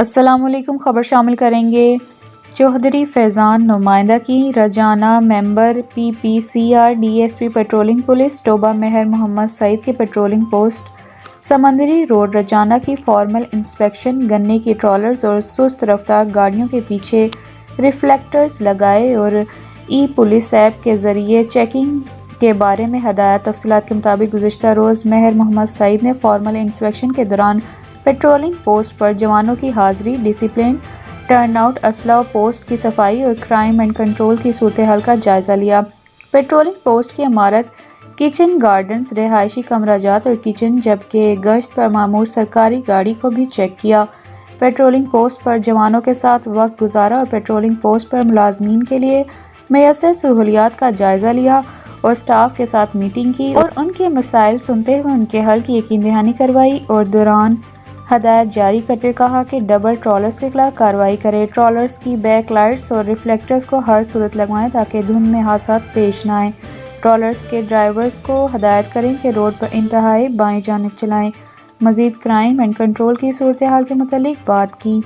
السلام علیکم۔ خبر شامل کریں گے چوہدری فیضان نمائندہ کی Rajana member P P C R D S P patrolling police Toba Mehar Muhammad Saeed کے patrolling post Samundri road Rajana کی فارمل انسپیکشن، گنے کی ٹرالرز اور سست رفتار گاڑیوں کے پیچھے ریفلیکٹرز لگائے اور ای پولیس ایپ کے ذریعے چیکنگ کے بارے میں ہدایات۔ تفصیلات کے مطابق گزشتہ روز مہر محمد سعید نے فارمل انسپیکشن کے دوران پیٹرولنگ پوسٹ پر جوانوں کی حاضری، ڈسپلن، ٹرن آؤٹ، اسلحہ پوسٹ کی صفائی اور کرائم اینڈ کنٹرول کی صورتحال کا جائزہ لیا۔ پیٹرولنگ پوسٹ کی عمارت، کچن گارڈنز، رہائشی کمرہ جات اور کچن، جبکہ گشت پر مامور سرکاری گاڑی کو بھی چیک کیا۔ پیٹرولنگ پوسٹ پر جوانوں کے ساتھ وقت گزارا اور پیٹرولنگ پوسٹ پر ملازمین کے لیے میسر سہولیات کا جائزہ لیا اور سٹاف کے ساتھ میٹنگ کی اور ان کے مسائل سنتے ہوئے ان کے حل کی یقین دہانی کروائی اور دوران ہدایات جاری کرتے ہوئے کہا کہ ڈبل ٹرالرز کے خلاف کارروائی کریں، ٹرالرز کی بیک لائٹس اور ریفلیکٹرز کو ہر صورت لگوائیں تاکہ دھند میں حادثات پیش نہ آئیں۔ ٹرالرز کے ڈرائیورز کو ہدایت کریں کہ روڈ پر انتہائی بائیں جانب چلائیں۔ مزید کرائم اینڈ کنٹرول کی صورتحال کے متعلق بات کی۔